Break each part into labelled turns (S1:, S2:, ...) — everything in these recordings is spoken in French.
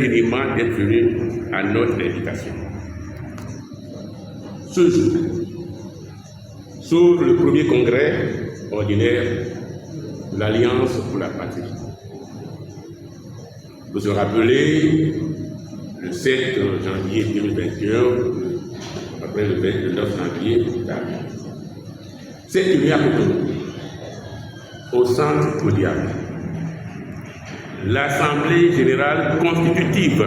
S1: infiniment d'être venu à notre invitation. Ce jour, sur le premier congrès ordinaire de l'Alliance pour la patrie. Vous vous rappelez, le 7 janvier 2021, après le 29 janvier, s'est tenu à Cotonou, au centre Kodiak, l'Assemblée générale constitutive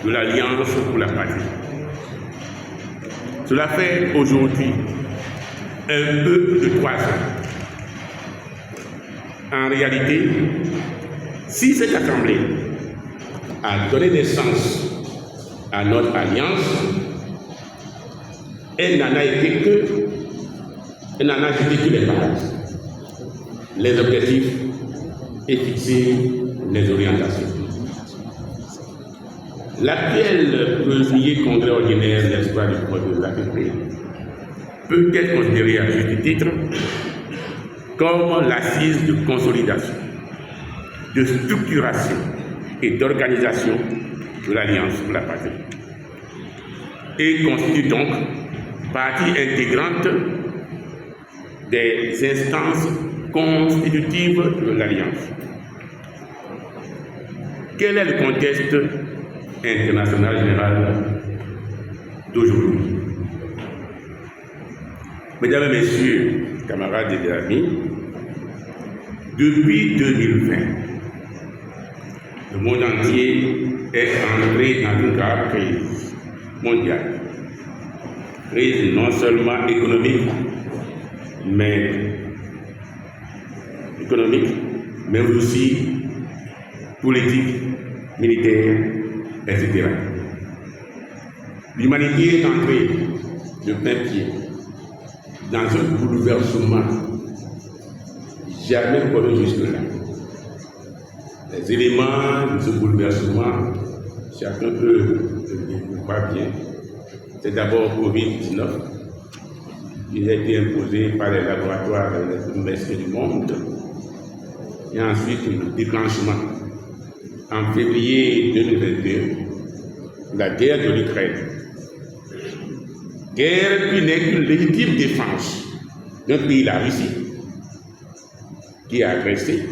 S1: de l'Alliance pour la patrie. Cela fait aujourd'hui un peu plus de 3 ans. En réalité, si cette Assemblée a donné naissance à notre alliance, elle n'en a jeté que les bases, les objectifs et fixé les orientations. L'actuel premier congrès ordinaire de l'histoire du code de l'APP peut être considéré à juste titre comme l'assise de consolidation, de structuration et d'organisation de l'Alliance pour la patrie et constitue donc partie intégrante des instances constitutives de l'Alliance. Quel est le contexte international général d'aujourd'hui? Mesdames et messieurs, camarades et amis, depuis 2020, le monde entier est entré dans une grave crise mondiale. Crise non seulement économique, mais aussi politique, militaire, etc. L'humanité est entrée de plein pied dans un bouleversement jamais connu jusque-là. Les éléments de ce bouleversement, chacun peut le voir bien. C'est d'abord Covid-19, qui a été imposé par les laboratoires des universités du monde, et ensuite le déclenchement en février 2022, la guerre de l'Ukraine. Guerre qui n'est qu'une légitime défense d'un pays, la Russie, qui a agressé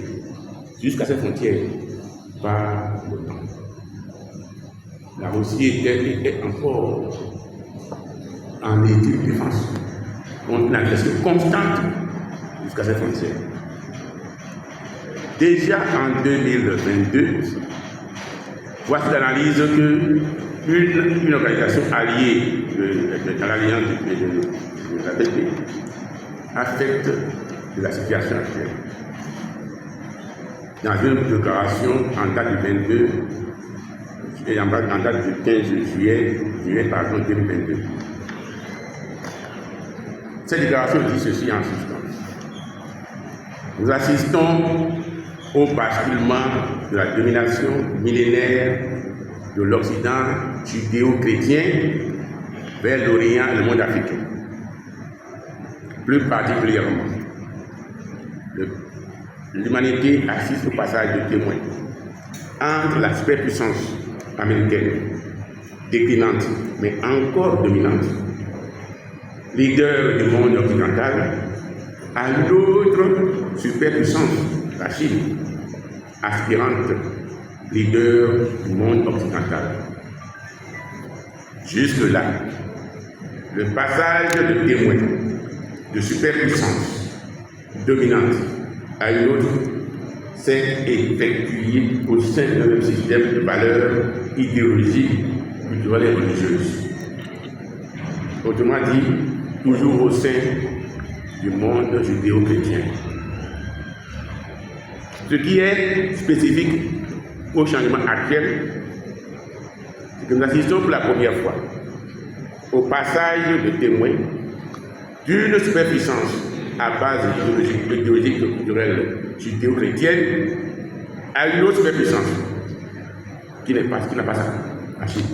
S1: jusqu'à ses frontières par l'OTAN. La Russie était encore en légitime défense contre une agression constante jusqu'à ses frontières. Déjà en 2022, voici l'analyse qu'une organisation alliée dans l'alliance de l'APP affecte de la situation actuelle. Dans une déclaration en date du 22 et en date du 15 juillet 2022. Cette déclaration dit ceci en substance. Nous assistons au basculement de la domination millénaire de l'Occident judéo-chrétien vers l'Orient et le monde africain. Plus particulièrement, l'humanité assiste au passage de témoin entre la superpuissance américaine, déclinante mais encore dominante, leader du monde occidental, à l'autre superpuissance, la Chine, aspirante leader du monde occidental. Jusque-là, le passage de témoin de superpuissance dominante à une autre s'est effectué au sein d'un même système de valeurs idéologiques, culturelles et religieuses. Autrement dit, toujours au sein du monde judéo-chrétien. Ce qui est spécifique au changement actuel, c'est que nous assistons pour la première fois au passage de témoins d'une superpuissance à base idéologique et culturelle judéo-chrétienne à une autre superpuissance qui n'a pas ça, la Chine.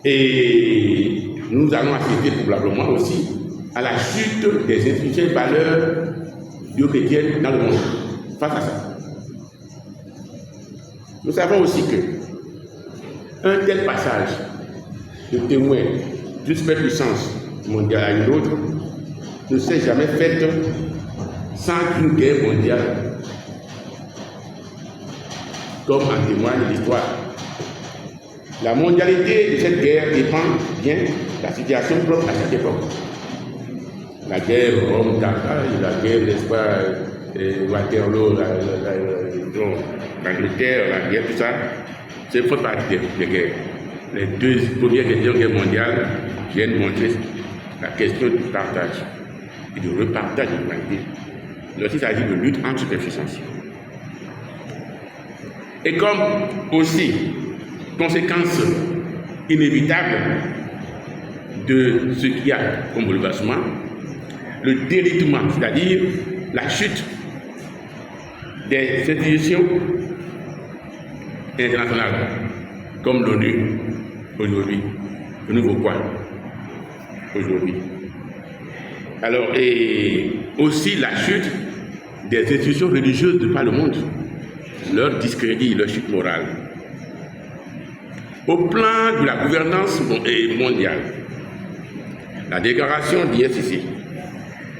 S1: Et nous allons assister probablement aussi à la chute des institutions et valeurs judéo-chrétiennes dans le monde face à ça. Nous savons aussi que un tel passage de témoin d'une superpuissance mondiale à une autre ne s'est jamais fait sans une guerre mondiale, comme en témoigne l'histoire. La mondialité de cette guerre dépend bien de la situation propre à cette époque. La guerre Rome-Carthage, la guerre, n'est-ce pas, Waterloo, l'Angleterre, la guerre, tout ça, c'est font partie des guerres. Les deux premières guerres mondiales viennent montrer la question du partage et du repartage de l'humanité. Lorsqu'il s'agit de lutte entre superpuissances. Et comme aussi conséquence inévitable de ce qu'il y a comme bouleversement, le délitement, c'est-à-dire la chute des institutions internationales, comme l'ONU aujourd'hui. Le nouveau quoi aujourd'hui. Alors, et aussi la chute des institutions religieuses de par le monde, leur discrédit, leur chute morale. Au plan de la gouvernance mondiale, la déclaration d'ISCC,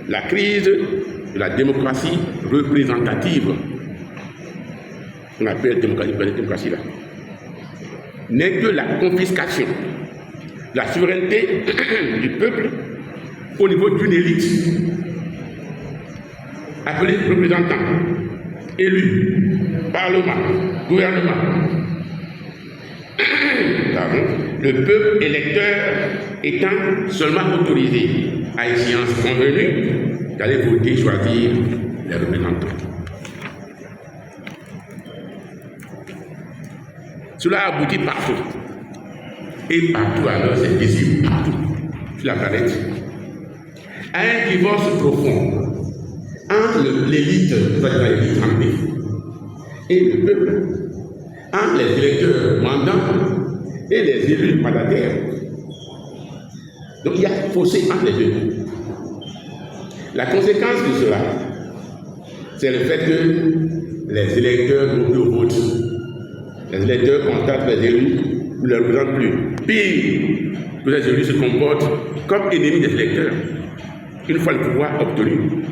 S1: la crise de la démocratie représentative, qu'on appelle démocratie là, n'est que la confiscation de la souveraineté du peuple au niveau d'une élite appelée représentants, élus, parlement, gouvernement. Le peuple électeur étant seulement autorisé à échéance convenue d'aller voter, choisir les représentants. Cela aboutit partout. Et partout, alors c'est visible partout sur la planète, à un divorce profond entre l'élite, l'élite armée, et le peuple, entre les électeurs mandants et les élus mandataires. Donc il y a un fossé entre les deux. La conséquence de cela, c'est le fait que les électeurs n'ont plus vote. Les électeurs constatent les élus ne les représentent plus. Pire, que les élus se comportent comme ennemis des électeurs, une fois le pouvoir obtenu.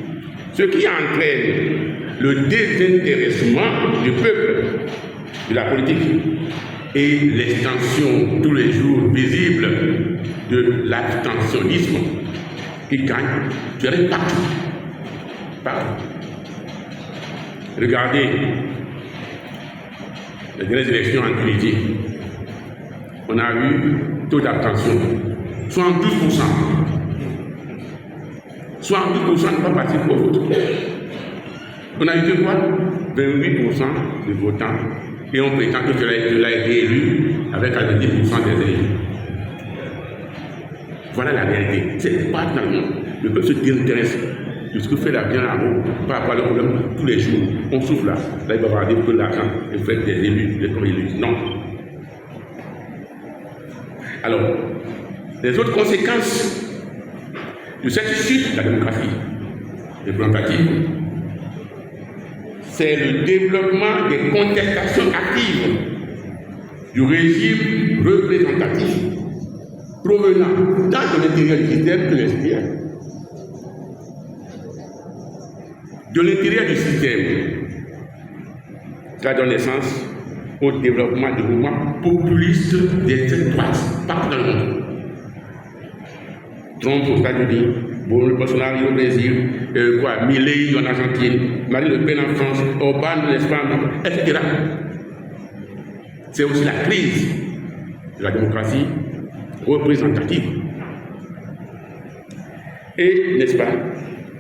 S1: Ce qui entraîne le désintéressement du peuple de la politique et l'extension tous les jours visible de l'abstentionnisme qui gagne, je dirais, partout. Partout. Regardez les dernières élections en Tunisie. On a eu taux d'abstention 72%. 72% ne pas participer au vote. On a eu de quoi 28% de votants. Et on prétend que cela a été élu avec 90% des élus. Voilà la réalité. C'est pas dans le monde. Le peuple se désintéresse de ce que fait la bien là-haut par rapport au problème tous les jours. On souffle là. Là, il va avoir peu d'argent et fait des élus, des élus. Non. Alors, les autres conséquences de cette chute de la démocratie représentative, c'est le développement des contestations actives du régime représentatif provenant tant de l'intérieur du système que de l'extérieur. De l'intérieur du système, cela donne naissance au développement de mouvements populistes d'extrême droite partout dans le monde. Trump aux États-Unis, Bolsonaro au Brésil, Milei en Argentine, Marine Le Pen en France, Orban en Espagne, etc. C'est aussi la crise de la démocratie représentative. Et, n'est-ce pas,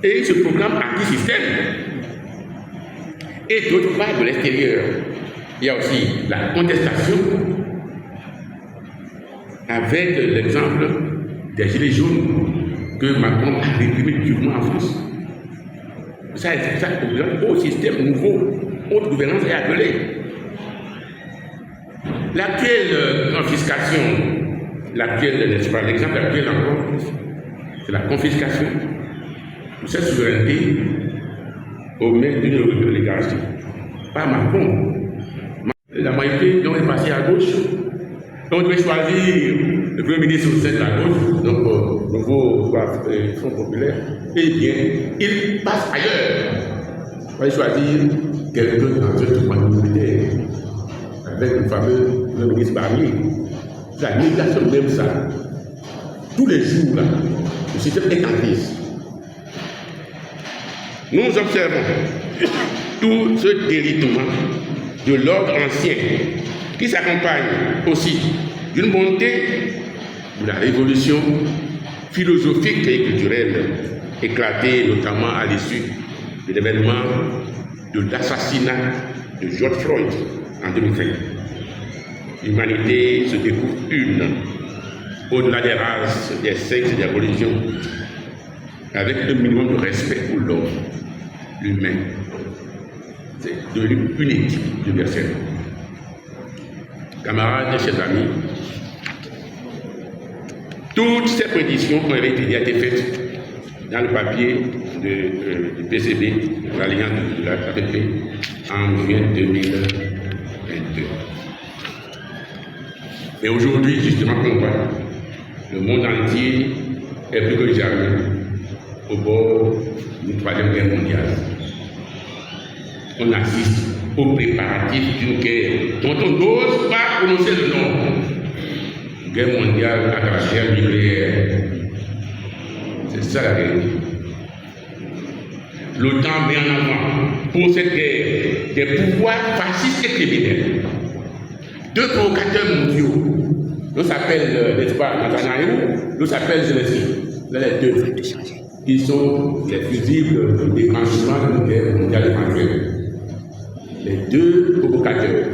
S1: et ce programme anti-système. Et d'autre part, de l'extérieur, il y a aussi la contestation avec l'exemple des Gilets jaunes que Macron a réprimé durement en France. Ça au système nouveau, haute gouvernance est appelée. Laquelle confiscation, laquelle, n'est-ce pas, l'exemple actuel encore, c'est la confiscation de cette souveraineté au mains d'une oligarchie. Pas Macron. La majorité, donc on est passé à gauche. Donc on devait choisir le Premier ministre au centre à gauche, donc nouveau Front populaire. Eh bien, il passe ailleurs. On va choisir quelqu'un dans un tournoi militaire, avec le fameux Premier ministre Barnier. La négation même ça. Tous les jours, là, le système est en crise. Nous observons tout ce délitement de l'ordre ancien qui s'accompagne aussi d'une montée de la révolution philosophique et culturelle éclatée notamment à l'issue de l'événement de l'assassinat de George Floyd en 2020. L'humanité se découvre une, au-delà des races, des sexes et des religions, avec un minimum de respect pour l'homme, l'humain. C'est devenu une éthique universelle. Camarades et chers amis, toutes ces prédictions ont été faites dans le papier du PCB, de l'Alliance de la APP, en juin 2022. Et aujourd'hui, justement, on voit, le monde entier est plus que jamais au bord d'une troisième guerre mondiale. On assiste aux préparatifs d'une guerre dont on n'ose pas prononcer le nom. Guerre mondiale à caractère nucléaire. C'est ça la réalité. L'OTAN met en avant pour cette guerre des pouvoirs fascistes et criminels. Deux provocateurs mondiaux. L'un s'appelle, n'est-ce pas, Netanyahu, l'autre s'appelle Zelensky. Les deux. Ils sont les fusibles de déclenchement de la guerre mondiale éventuelle. Les deux provocateurs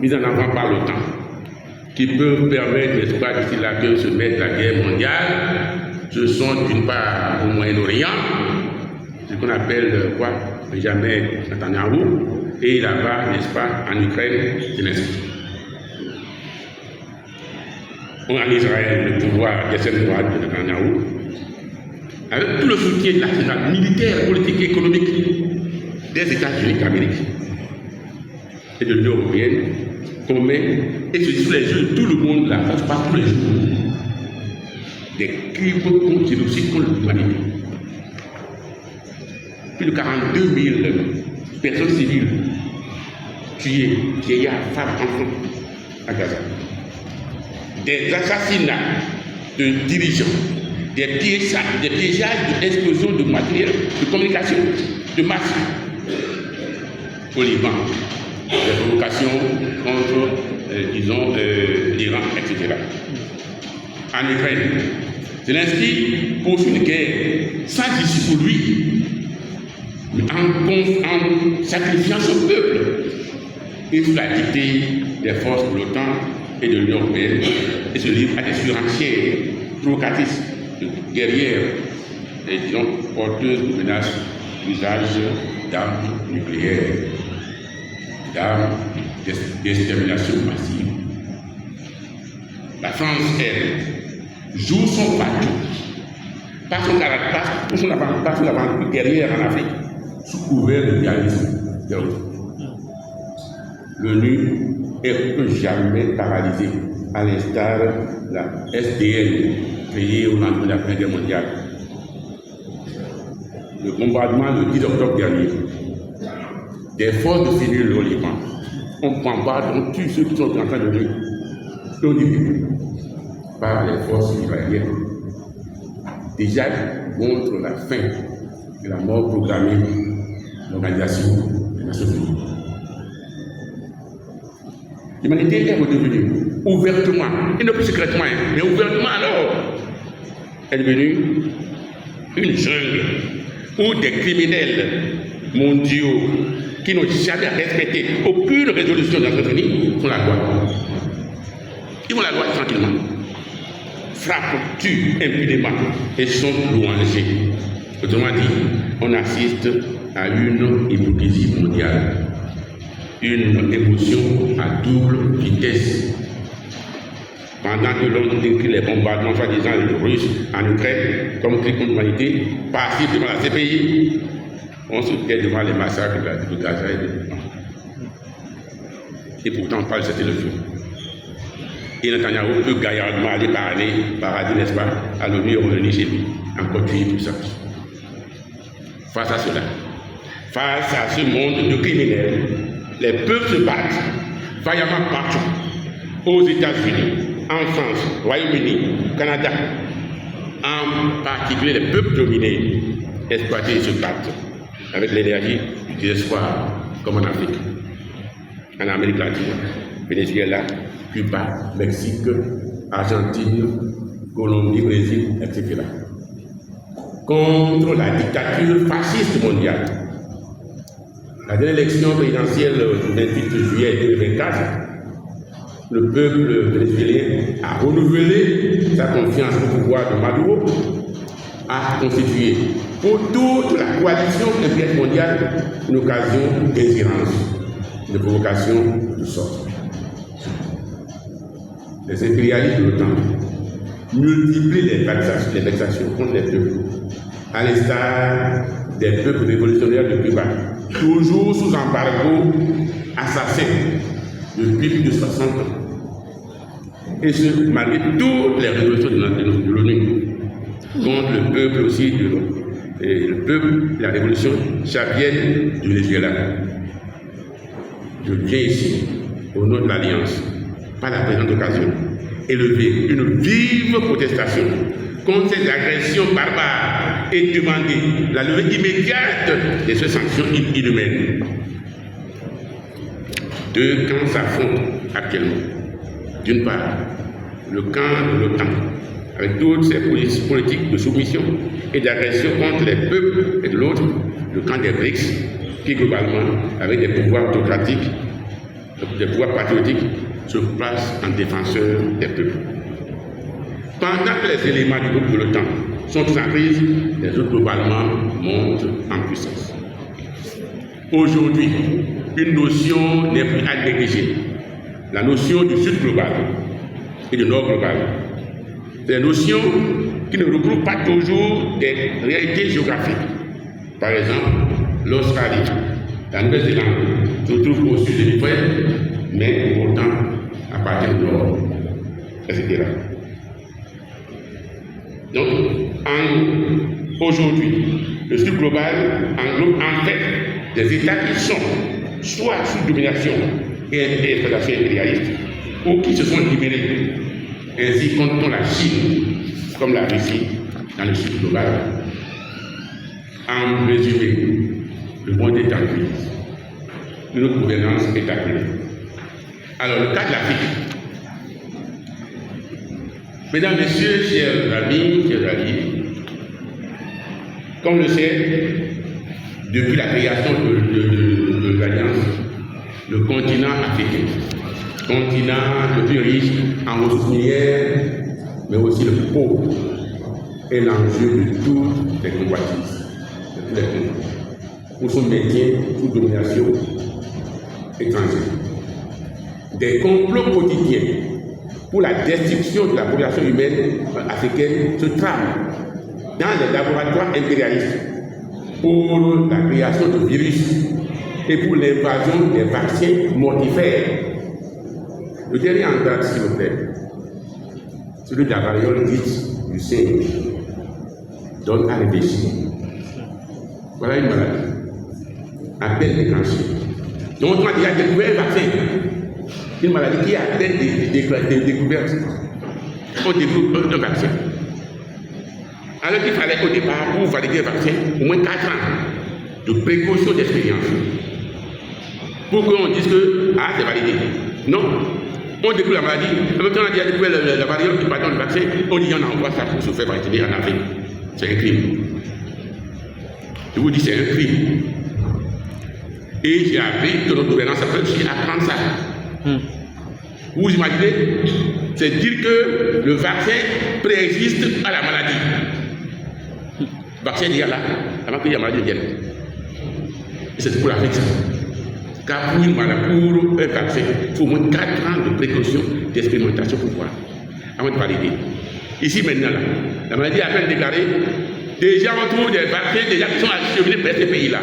S1: mis en avant par l'OTAN, qui peuvent permettre, n'est-ce pas, d'ici là, que se mette la guerre mondiale, ce sont d'une part au Moyen-Orient, ce qu'on appelle quoi, Benjamin Netanyahu, et là-bas, n'est-ce pas, en Ukraine, Zelensky. En Israël, le pouvoir d'extrême droite de Netanyahu, avec tout le soutien de l'arsenal militaire, politique et économique des États-Unis d'Amérique et de l'Union européenne, qu'on met, et c'est sous les yeux de tout le monde, la France passe tous les jours, des crimes contre génocide contre l'humanité. Plus de 42 000 personnes civiles tuées, vieillards, femmes, enfants, à Gaza. Des assassinats de dirigeants, des piégeages d'explosions de matériel de communication, de masse au Liban, des provocations contre, disons, l'Iran, etc. En Ukraine, Zelensky poursuit une guerre sans issue pour lui, mais en sacrifiant son peuple et sous la dictée des forces de l'OTAN et de l'Union européenne, et se livre à des surenchères provocatrices, guerrières et disons porteuses de menaces d'usage d'armes nucléaires, d'armes d'extermination massive. La France, elle, joue son bateau par son caractère, par son aventure guerrière en Afrique, sous couvert de réalisme. L'ONU est plus jamais paralysée, à l'instar de la SDN créée au lendemain de la Première Guerre mondiale. Le bombardement le 10 octobre dernier des forces de cellule au Liban, on bombarde, on tue ceux qui sont en train de lutter, on dit par les forces israéliennes. Déjà montre la fin de la mort programmée de l'Organisation des Nations Unies. L'humanité est redevenue ouvertement, et non plus secrètement, mais ouvertement alors, est devenue une jungle où des criminels mondiaux qui n'ont jamais respecté aucune résolution des Nations Unies font la loi. Ils font la loi tranquillement, frappent, tuent impunément et sont louangés. Autrement dit, on assiste à une hypocrisie mondiale. Une émotion à double vitesse. Pendant que l'on décrit les bombardements soi-disant russes en Ukraine comme crime contre l'humanité, passif devant la CPI, on se tait devant les massacres de Gaza et de Et pourtant, on parle de cesser le feu. Et Netanyahu peut gaillardement aller parader, n'est-ce pas, à l'ONU et revenir chez lui, encore tuer tout ça. Face à cela, face à ce monde de criminels, les peuples se battent vaillamment partout, aux États-Unis, en France, Royaume-Uni, Canada, en particulier les peuples dominés, exploités et se battent avec l'énergie du désespoir, comme en Afrique, en Amérique latine, Venezuela, Cuba, Mexique, Argentine, Colombie, Brésil, etc. Contre la dictature fasciste mondiale. La dernière élection présidentielle du 28 juillet 2024, le peuple vénézuélien a renouvelé sa confiance au pouvoir de Maduro, a constitué pour toute la coalition impériale mondiale une occasion d'ingérence, de provocation de toutes sortes. Les impérialistes de l'OTAN multiplient les vexations contre les peuples, à l'instar des peuples révolutionnaires de Cuba, toujours sous embargo assassin depuis plus de 60 ans. Et ce, malgré toutes les résolutions de l'ONU contre le peuple aussi, le peuple, la révolution chavienne du Venezuela. Je viens ici, au nom de l'Alliance, par la présente occasion, élever une vive protestation contre ces agressions barbares et demander la levée immédiate de ces sanctions inhumaines. Deux camps s'affrontent actuellement. D'une part, le camp de l'OTAN, avec toutes ses politiques de soumission et d'agression contre les peuples, et de l'autre, le camp des BRICS, qui globalement, avec des pouvoirs autocratiques, des pouvoirs patriotiques, se place en défenseur des peuples. Pendant que les éléments du groupe de l'OTAN sont en crise, les autres globalement montent en puissance. Aujourd'hui, une notion n'est plus à négliger, la notion du Sud global et du Nord global. Des notions qui ne regroupent pas toujours des réalités géographiques. Par exemple, l'Australie, la Nouvelle-Zélande se trouve au sud de l'hémisphère, mais pourtant appartient au nord, etc. Donc, aujourd'hui, le Sud global englobe en fait des États qui sont soit sous domination et exploitation impérialiste, ou qui se sont libérés. Ainsi comptons la Chine, comme la Russie, dans le Sud global. En résumé, le monde est en crise. Notre gouvernance est appelée. Alors, le cas de l'Afrique. Mesdames, Messieurs, chers amis, chers alliés, comme le sait, depuis la création de l'Alliance, le continent africain, continent le plus riche en ressources minières, mais aussi le plus pauvre, est l'enjeu de toutes les convoitises, de tous les pays, pour son maintien sous domination étrangère. Des complots quotidiens pour la destruction de la population humaine africaine se trament dans les laboratoires impérialistes pour la création de virus et pour l'invasion des vaccins mortifères. Le dernier en date, s'il vous plaît, celui de la variole dite du singe, donne à réfléchir. Voilà une maladie, à peine déclenchée. Donc on a déjà découvert un vaccin, une maladie qui est à peine découverte. On découvre un vaccin. Alors qu'il fallait au départ, pour valider un vaccin, au moins 4 ans de précaution d'expérience. Pour qu'on dise que c'est validé. Non. On découvre la maladie, en même temps on a déjà découvert la variole qui pardonne le vaccin, on dit on envoie ça pour se faire vacciner en Afrique. C'est un crime. Je vous dis, c'est un crime. Et j'ai appris que notre gouvernance a réussi à prendre ça. Vous imaginez? C'est dire que le vaccin préexiste à la maladie. Le vaccin est déjà là, avant que la maladie vienne. Et c'est pour l'Afrique ça. Car pour un vaccin, il faut au moins 4 ans de précaution, d'expérimentation pour voir, avant de valider. Ici maintenant, là, la maladie est à peine déclarée. Déjà on trouve des vaccins déjà qui sont acheminés par ces pays-là.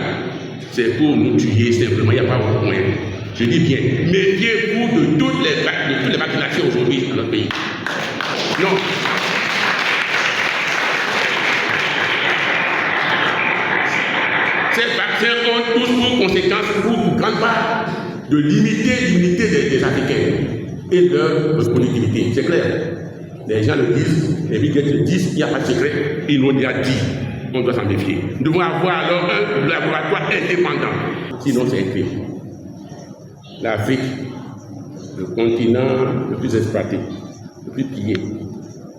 S1: C'est pour nous tuer simplement, il n'y a pas autre moyen. Je dis bien, méfiez-vous de toutes les vaccinations aujourd'hui dans notre pays. Non. Ces vaccins ont tous pour conséquence, pour grande part, de limiter l'immunité des Africains et leur productivité. C'est clair. Les gens le disent, les big le disent, il n'y a pas de secret, ils l'ont déjà dit. On doit s'en méfier. Nous devons avoir alors un laboratoire indépendant. Sinon, c'est écrit. L'Afrique, le continent le plus exploité, le plus pillé,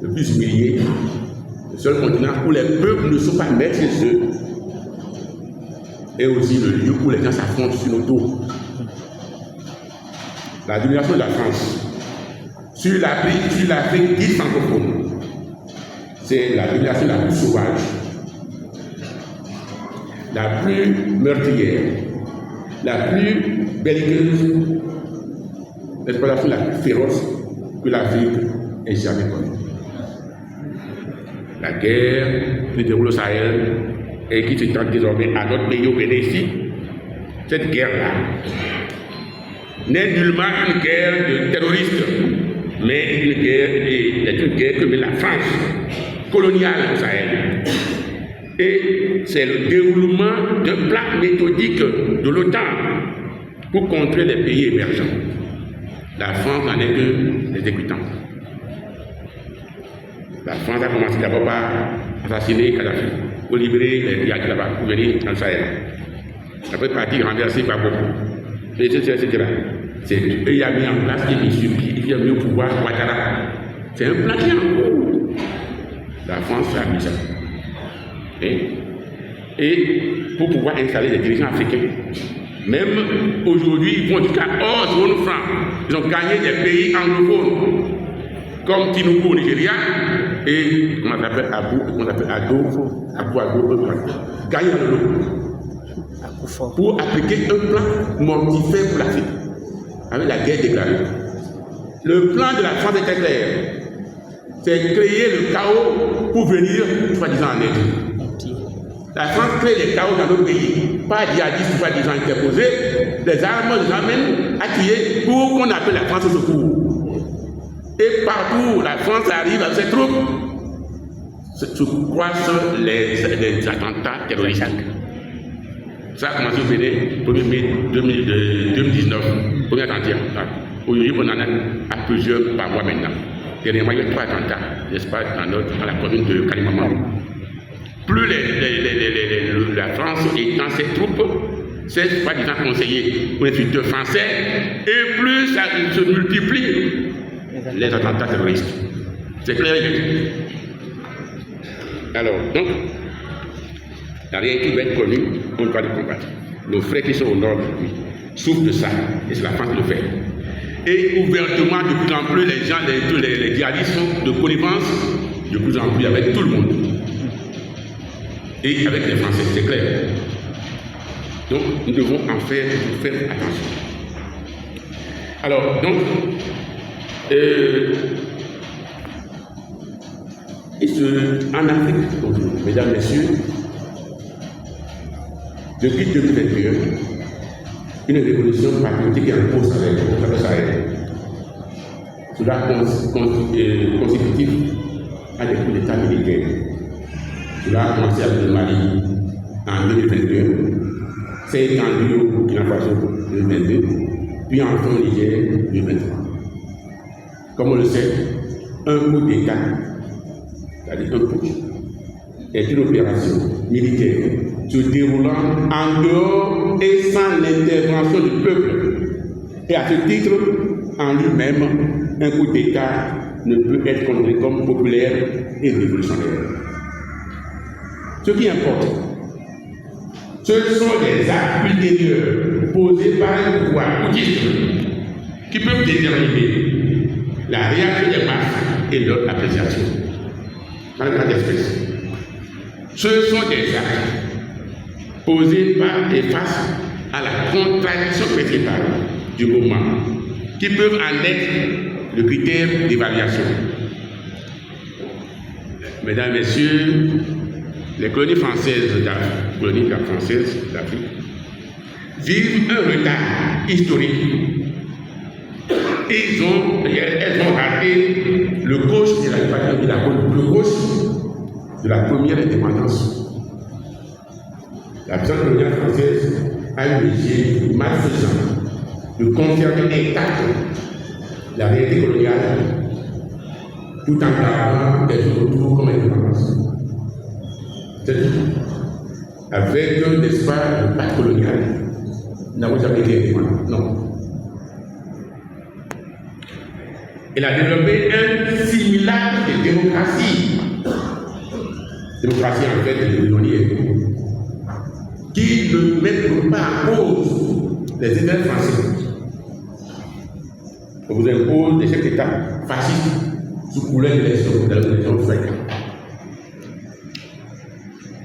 S1: le plus humilié, le seul continent où les peuples ne sont pas maîtres chez eux, et aussi le lieu où les gens s'affrontent sur nos dos. La domination de la France sur l'Afrique dite francophone, c'est la domination la plus sauvage, la plus meurtrière, la plus belliqueuse, l'exploitation la plus féroce que l'Afrique ait jamais connue. La guerre qui déroule au Sahel et qui se tente désormais à notre pays au Bénin, cette guerre-là n'est nullement une guerre de terroristes, mais est une guerre que mène la France coloniale au Sahel. Et c'est le déroulement d'un plan méthodique de l'OTAN pour contrer les pays émergents. La France n'en est que l'exécutant. La France a commencé d'abord par assassiner Kadhafi, pour libérer les Diacs là-bas, pour venir dans le Sahel. Après, parti renversé par beaucoup, etc. C'est eux qui ont mis en place et qui ont mis au pouvoir Ouattara. C'est un plan qui est en cours. La France a mis ça. Et pour pouvoir installer les dirigeants africains, même aujourd'hui, ils vont jusqu'à 11 francs. Ils ont gagné des pays anglophones, comme Tinubu au Nigeria, et on appelle Ado, gagné dans le lot. Pour appliquer un plan mortifère pour l'Afrique, avec la guerre déclarée. Le plan de la France était clair. C'est créer le chaos pour venir, soi-disant, en aide. La France crée les chaos dans nos pays, pas djihadistes, soi-disant interposés, des armes les amènent à tuer pour qu'on appelle la France au secours. Et partout, la France arrive avec ses troupes, se croisent les attentats terroristes. Ça a commencé au Bénin, 1er mai 2019, premier attentat. Aujourd'hui, on en a à plusieurs par mois maintenant. Dernièrement, il y a 3 attentats, n'est-ce pas, dans la commune de Kalimamaro. Plus la France étend ses troupes, c'est pas disant conseillers ou instructeurs français, et plus ça se multiplie les attentats terroristes. C'est clair. Alors, donc, il n'y a rien qui va être connu, on doit le combattre. Nos frères qui sont au nord de lui souffrent de ça, et c'est la France qui le fait. Et ouvertement, de plus en plus, les gens, les djihadistes sont de connivence de plus en plus avec tout le monde. Et avec les Français, c'est clair. Donc, nous devons en faire attention. Alors, donc, en Afrique, mesdames, messieurs, depuis 2021, une révolution patriotique est en cours avec le Sahel. Cela consécutif à des coups d'État militaires. Cela a commencé avec le Mali en 2021, s'est étendu au Burkina Faso en 2022, puis enfin au Niger en 2023. Comme on le sait, un coup d'État, c'est-à-dire un putsch, est une opération militaire se déroulant en dehors et sans l'intervention du peuple. Et à ce titre, en lui-même, un coup d'État ne peut être considéré comme populaire et révolutionnaire. Ce qui importe, ce sont des actes ultérieurs posés par un pouvoir boutiste qui peuvent déterminer la réaction des masses et leur appréciation dans le cas d'espèce. Ce sont des actes posés par et face à la contradiction principale du moment qui peuvent en être le critère d'évaluation. Mesdames, Messieurs, les colonies françaises d'Afrique vivent un retard historique. Elles ont raté le gauche de la première indépendance. La puissance coloniale française a eu l'objet malfaisant de conserver intacte la réalité coloniale tout en gardant des retours comme indépendance. C'est-à-dire, avec, n'est-ce pas, le pacte colonial, nous n'avons jamais été indépendants. Non. Elle a développé un simulacre de démocratie. Démocratie en fait de l'union qui ne met pas en cause les intérêts français. On vous impose des chefs d'État fascistes sous couleur d'élection fréquente.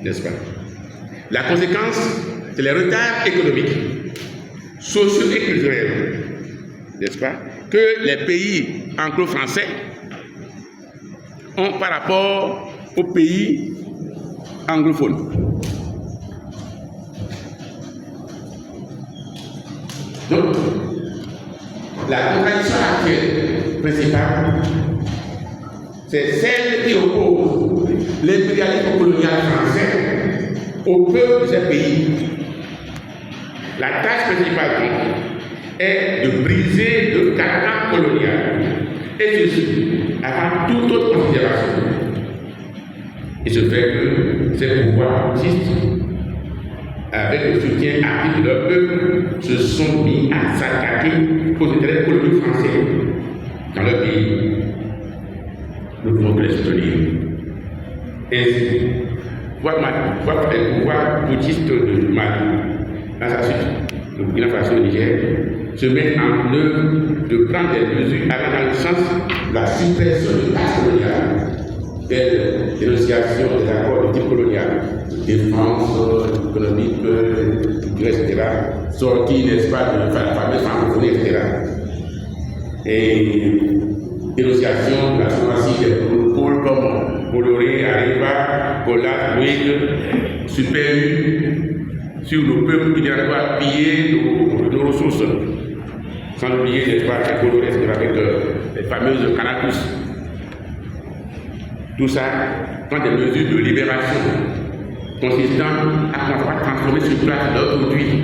S1: N'est-ce pas? La conséquence, c'est les retards économiques, sociaux et culturels, n'est-ce pas, que les pays anglo-français ont par rapport aux pays anglophones. Donc, la contradiction actuelle principale, c'est celle qui oppose l'impérialisme colonial français au peuple de ces pays. La tâche principale est de briser le carcan colonial, et ceci avant toute autre considération. Et ce fait que ces pouvoirs autistes, avec le soutien actif de leur peuple, se sont mis à s'attaquer aux intérêts coloniaux français dans leur pays. Nous devons les soutenir. Ainsi, voir les pouvoirs autistes de Mali, dans sa suite, le Burkina Faso et le Niger, se mettent en œuvre de prendre des mesures allant dans le sens de la suppression de taxes coloniales, telles dénonciation des accords de type colonial, défense économique, etc., sortie, n'est-ce pas, de la fameuse francophonie, etc. Et dénonciation de la suprématie des monopoles comme Bolloré, Arriva, Gola, Bouygues, Super sur nos peuples qui doivent piller nos ressources. Sans oublier, n'est-ce pas, les Bolloré, etc., avec les fameuses Canacus. Tout ça prend des mesures de libération consistant à transformer sur place leurs produits.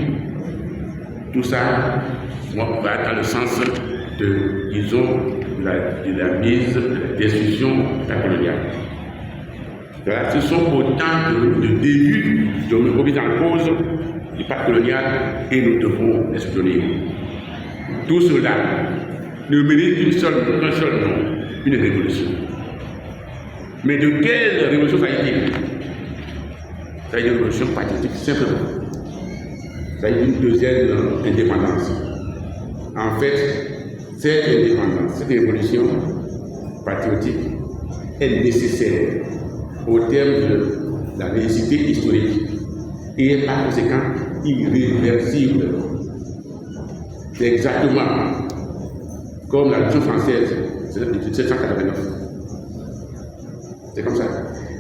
S1: Tout ça va dans le sens de, disons, de la mise destruction coloniale. Voilà, ce sont autant de débuts de remise en cause du pacte colonial et nous devons l'explorer. Tout cela ne mérite qu'un seul nom, une révolution. Mais de quelle révolution ça a été? Ça a été une révolution patriotique, simplement. Ça a été une deuxième indépendance. En fait, cette indépendance, cette révolution patriotique est nécessaire au terme de la nécessité historique et est par conséquent irréversible. C'est exactement comme la Révolution française de 1789. C'est comme ça.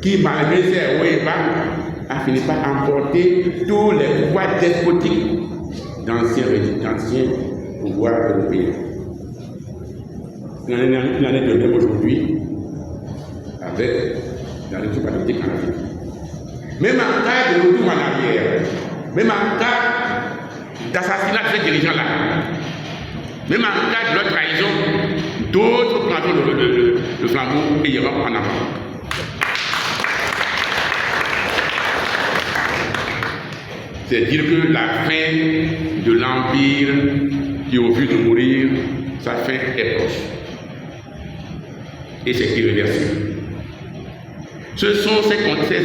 S1: Qui, malgré ses hauts et bas, a fini par emporter tous les pouvoirs despotiques d'anciens pouvoirs européens. Il en est de même aujourd'hui avec la révolution patriotique en Afrique. Même en cas de retour en arrière, même en cas d'assassinat de ces dirigeants-là, même en cas de leur trahison, d'autres prendront le flambeau et iront en avant. C'est dire que la fin de l'Empire qui au vu de mourir, sa fin est proche. Et c'est irréversible. Ce sont ces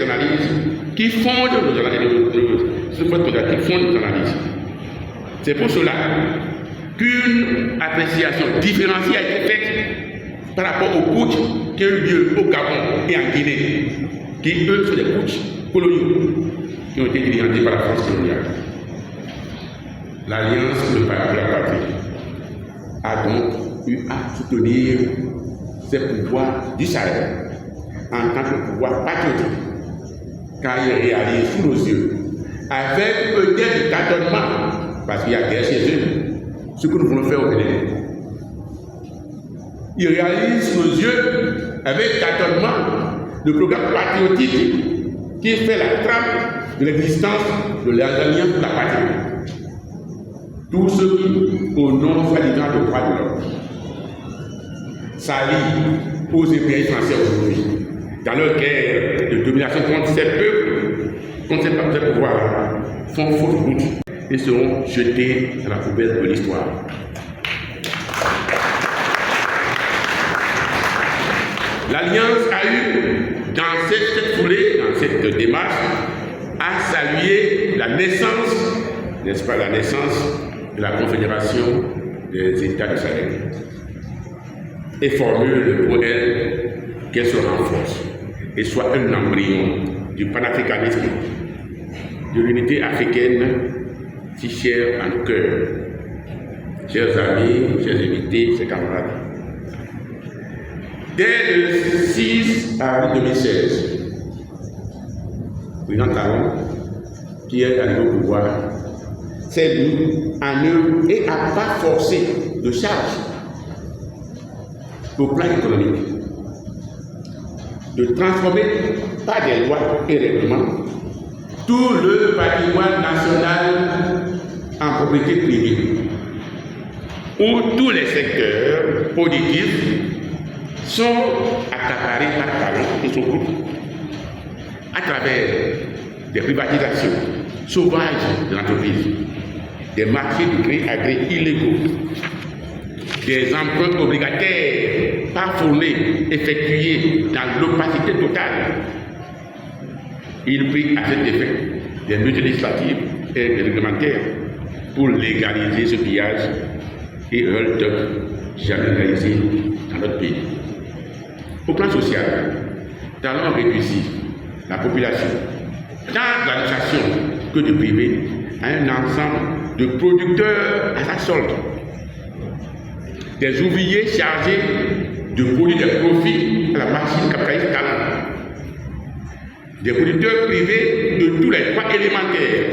S1: analyses qui fondent nos analyses. C'est pour cela qu'une appréciation différenciée a été faite par rapport aux putsch qui ont eu lieu au Gabon et en Guinée, qui eux sont des putsch coloniaux qui ont été dirigeants par la France coloniale. L'Alliance pour le pacte de la patrie a donc eu à soutenir ces pouvoirs du Sahel en tant que pouvoir patriotique, car il réalise sous nos yeux, avec peut-être du tâtonnement, qu'il y a guerre chez eux. Ce que nous voulons faire au Bénin. Ils réalisent nos yeux avec tâtonnement le programme patriotique qui fait la trame de l'existence de l'Alliance pour la patrie. Tous ceux qui, au nom soi-disant de droit de l'homme, s'allient aux impériaux français aujourd'hui, dans leur guerre de domination contre ces peuples, contre ces pouvoirs, font fausse route et seront jetés à la poubelle de l'histoire. L'Alliance a eu, dans cette foulée, dans cette démarche, à saluer la naissance, n'est-ce pas, la naissance de la Confédération des États du Sahel et formule pour elle qu'elle se renforce et soit un embryon du panafricanisme, de l'unité africaine si chère à nos cœurs. Chers amis, chers invités, chers camarades, dès le 6 avril 2016, le président Talon, qui est arrivé au pouvoir, s'est mis en œuvre et n'a pas forcé de charge au plan économique de transformer par des lois et règlements tout le patrimoine national en propriété privée, où tous les secteurs productifs sont accaparés par Talon et son groupe à travers des privatisations sauvages de l'entreprise, des marchés de gré à gré illégaux, des emprunts obligataires parfourés effectués dans l'opacité totale. Il prit à cet effet des mesures législatives et réglementaires pour légaliser ce pillage et veulent jamais réalisé dans notre pays. Au plan social, Talon réduisit la population, tant de l'administration que du privé, à un ensemble de producteurs à sa solde. Des ouvriers chargés de produire des profits à la machine capitaliste Talon. Des producteurs privés de tous les droits élémentaires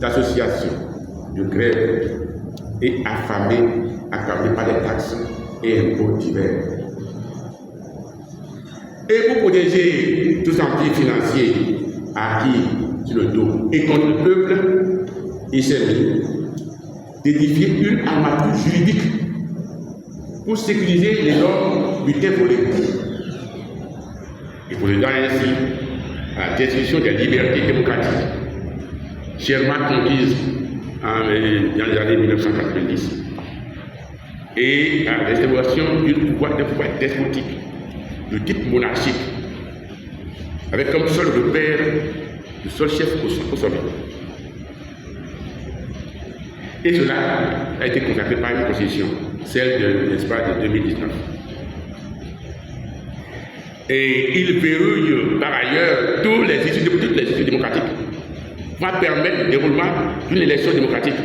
S1: d'association, de grève et affamés, accablés par des taxes et impôts divers. Et pour protéger tous empires financiers acquis sur le dos et contre le peuple, il s'est mis d'édifier une armature juridique pour sécuriser les normes du temps volé. Et pour le donner ainsi à la destruction des libertés démocratiques, chèrement conquises dans les années 1990, et à l'instauration d'un pouvoir despotique de type monarchique, avec comme seul repère le seul chef au sommet. Et cela a été consacré par une constitution, celle de l'espace de 2019. Et il verrouille par ailleurs toutes les issues démocratiques pour permettre le déroulement d'une élection démocratique.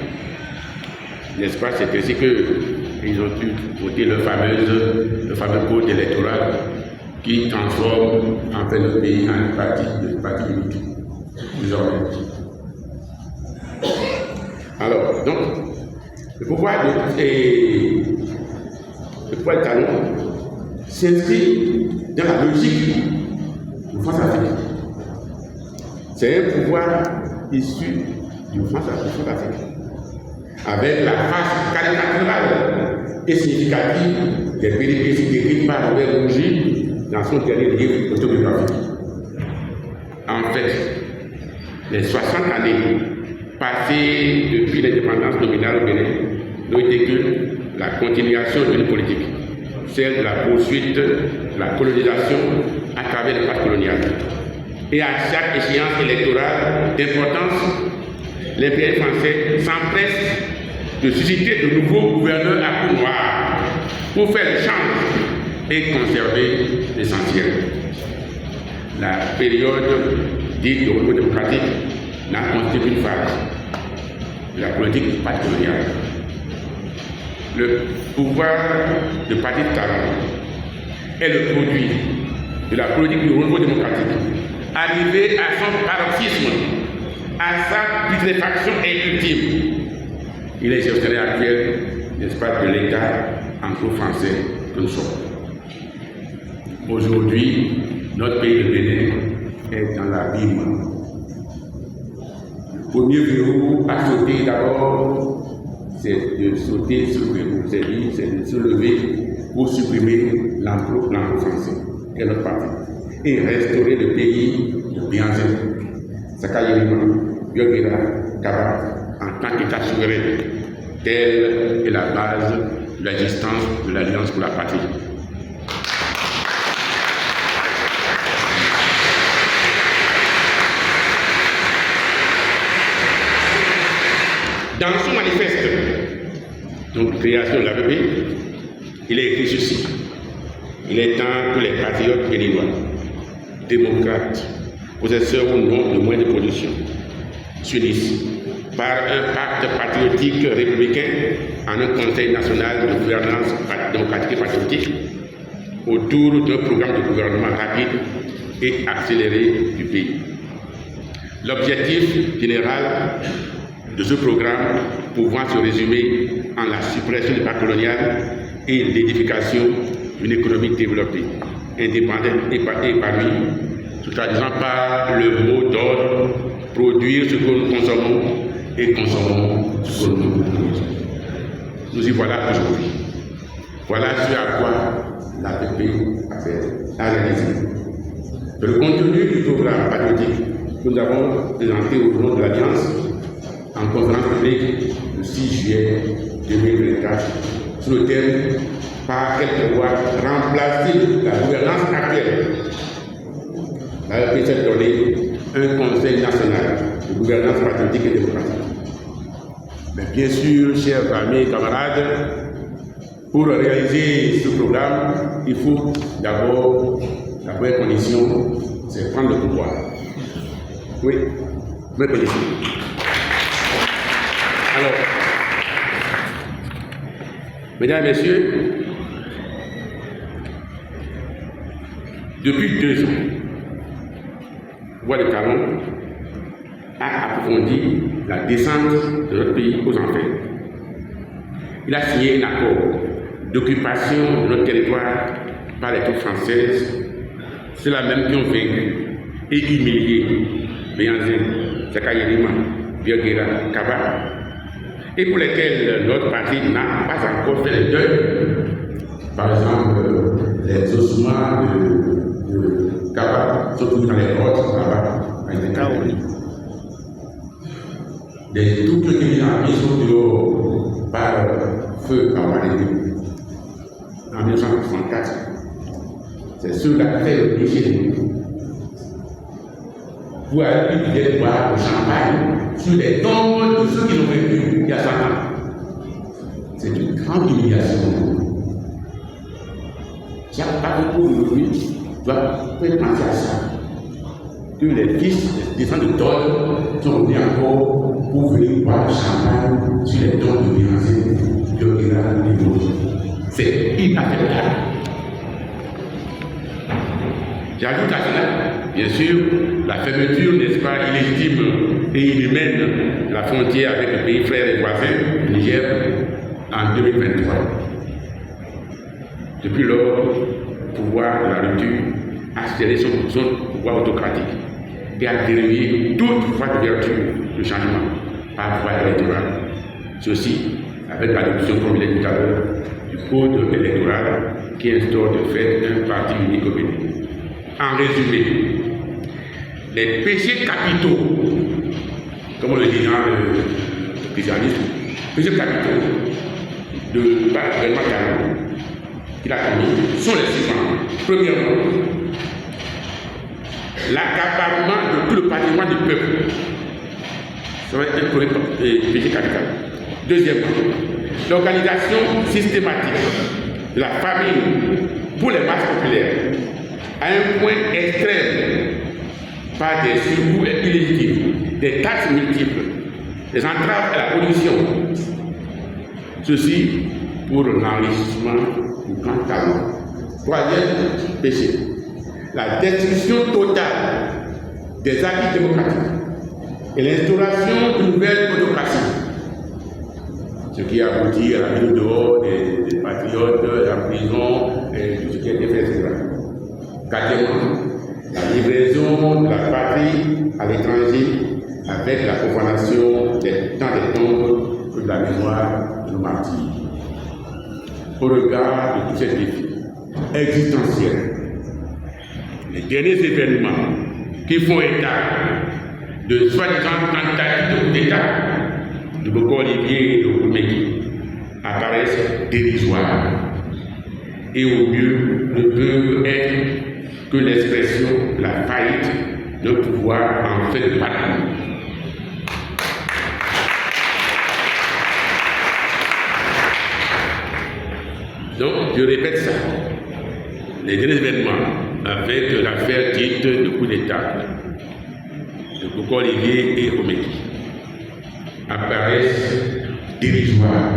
S1: N'est-ce pas? C'est ainsi qu'ils ont pu voter le fameux code électoral qui transforme en fait le pays en un parti unique, désormais. Alors, donc, le pouvoir de Talon s'inscrit dans la logique de France-Afrique. C'est un pouvoir issu du France-Afrique, avec la face caricaturale et significative des péripéties décrites par Robert Rougy dans son dernier livre autobiographique. En fait, les 60 années passées depuis l'indépendance nominale au Bénin n'ont été que la continuation d'une politique, celle de la poursuite de la colonisation à travers l'espace colonial. Et à chaque échéance électorale d'importance, l'impérial français s'empresse de susciter de nouveaux gouverneurs à peau noire pour faire le change et conserver l'essentiel. La période dite de renouveau démocratique n'a constitué qu'une phase de la politique patrimoniale. Le pouvoir de Patrice Talon est le produit de la politique du renouveau démocratique, arrivé à son paroxysme, à sa putréfaction ultime, Il est gestionnaire actuel, n'est-ce pas, de l'État anglo-français que nous sommes. Aujourd'hui, notre pays, le Bénin, est dans l'abîme. Le premier verrou à sauter d'abord, c'est de sauter sur le verrou, c'est de se lever pour supprimer l'anglo-français, qui est notre parti, et restaurer le pays de Bianzé, Sakayelima, Bioguera, Kaba, en tant qu'État souverain. Telle est la base de l'existence de l'Alliance pour la patrie. Dans son manifeste donc, de création de la République, il est écrit ceci. Il est temps que les patriotes béninois, démocrates, possesseurs ou non de moyens de production, s'unissent par un pacte patriotique républicain en un conseil national de gouvernance démocratique et patriotique autour d'un programme de gouvernement rapide et accéléré du pays. L'objectif général de ce programme pouvant se résumer en la suppression du pacte colonial et l'édification d'une économie développée, indépendante et épanouie, se traduisant par le mot d'ordre produire ce que nous consommons et consommons ce que nous produisons. Nous y voilà aujourd'hui. Voilà ce à quoi l'APP appelle à réaliser. Le contenu du programme patriotique que nous avons présenté au nom de l'Alliance en conférence publique le 6 juillet 2024 sous le thème « Par quelle voie remplacer la gouvernance actuelle ?» La RP s'est donné un conseil national de gouvernance patriotique et démocratique. Mais bien sûr, chers amis et camarades, pour réaliser ce programme, il faut d'abord, la première condition, c'est prendre le pouvoir. Oui, première condition. Alors, mesdames et messieurs, depuis 2 ans, Voix de Caron a approfondi la descente de notre pays aux enfers. Il a signé un accord d'occupation de notre territoire par les troupes françaises, ceux-là même qui ont vaincu et humilié Bianzé, Sakayelima, Bioguera, Kaba, et pour lesquels notre patrie n'a pas encore fait le deuil. Par exemple, les ossements de Kaba sont tous dans les grottes là-bas, avec des Kaoli. Des tout petits amis sont dehors par feu à Malédé en 1964. C'est ceux-là qui fait le péché de nous. Vous avez pu boire le champagne sur les tombes de ceux qui l'ont vécu il y a 100 ans. C'est une grande humiliation. Il n'y a pas beaucoup aujourd'hui doit faire penser à ça. Que les fils des descendants de Todd sont venus encore pour venir boire le champagne sur les tombes de Bianzé, de Bioguera et d'autres. C'est inacceptable. J'ajoute à cela, bien sûr, la fermeture, n'est-ce pas, illégitime et inhumaine de la frontière avec le pays frère et voisin, le Niger, en 2023. Depuis lors, le pouvoir de la rupture a accéléré son pouvoir autocratique et a verrouillé toute voie d'ouverture de changement par voie électorale. Ceci avec l'adoption, comme il est tout à l'heure, du code électoral qui instaure de fait un parti unique au Bénin. En résumé, les péchés capitaux, comme on le dit dans le christianisme, péchés capitaux de par le gouvernement Caron qu'il a commis sont les suivants. Premièrement, l'accaparement de tout le patrimoine du peuple. Ça va être un premier péché capital. Deuxièmement, l'organisation systématique de la famille pour les masses populaires à un point extrême par des surcoûts illégitimes, des taxes multiples, des entraves à la production. Ceci pour l'enrichissement du grand talent. Troisième péché, la destruction totale des acquis démocratiques et l'instauration d'une nouvelle autocratie. ce qui a abouti à la mise dehors des patriotes, la prison, et tout ce qui a été fait, etc. Quatrièmement, la livraison de la patrie à l'étranger avec la profanation dans des tombes de la mémoire de nos martyrs. Au regard de tous ces défis existentiels, les derniers événements qui font état de soi-disant tentatives de coup d'État de Boko-Olivier et de Oumeki apparaissent dérisoires et au mieux ne peuvent être que l'expression de la faillite d'un pouvoir en fait de patrie. Donc, je répète ça. Les derniers événements avec l'affaire dite de coup d'État de Boko-Olivier et Oumeki apparaissent dérisoires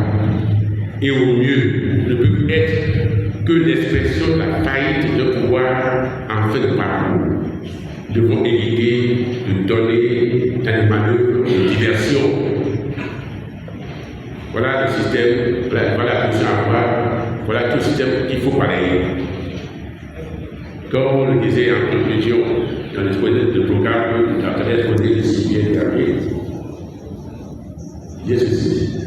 S1: et au mieux ne peuvent être que l'expression de la faillite d'un pouvoir en fait de parcours. Nous devons éviter de donner à des manœuvres de diversion. Voilà le système, voilà tout ça, voilà tout le système qu'il faut pareil. Comme on le disait en conclusion dans l'exposé de programme, dans l'exposé de Sylvie dernier, il y a ceci.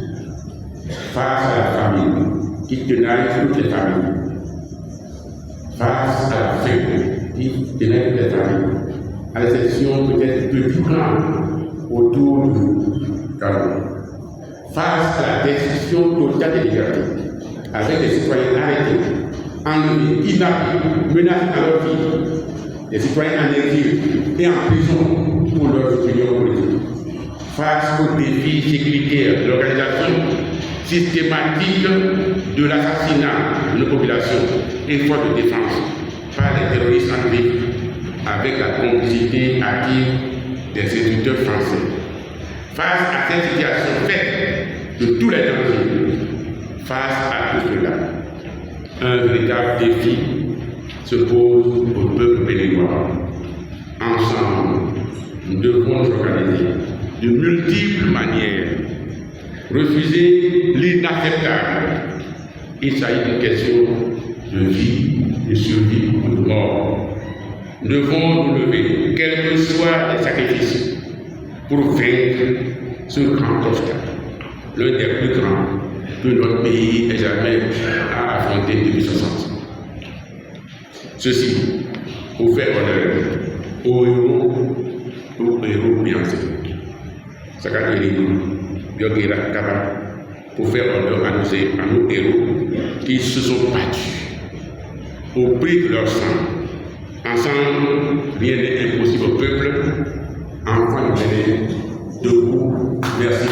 S1: Face à la famille qui tenaille toutes les familles, face à la faim qui tenaille toutes les familles, à l'exception peut-être de plus grand autour du Cameroun, face à la destruction totale des libertés, avec des citoyens arrêtés, enlevés, kidnappés, menacés dans leur vie, des citoyens en exil et en prison pour leurs opinions politiques, face aux défis sécuritaires de l'organisation systématique de l'assassinat de nos populations et forces de défense par les terroristes actifs avec la complicité active des séducteurs français. Face à cette situation faite de tous les dangers, face à tout cela, un véritable défi se pose au peuple béninois. Ensemble, nous devons nous organiser de multiples manières. Refuser l'inacceptable. Il s'agit d'une question de vie, de survie ou de mort. Nous devons nous lever, quels que soient les sacrifices, pour vaincre ce grand obstacle, l'un des plus grands que notre pays ait jamais à affronter depuis 60 ans. Ceci pour faire honneur aux héros bienfaits. Pour faire honneur à nos héros qui se sont battus au prix de leur sang. Ensemble, rien n'est impossible au peuple. Enfants de debout, merci.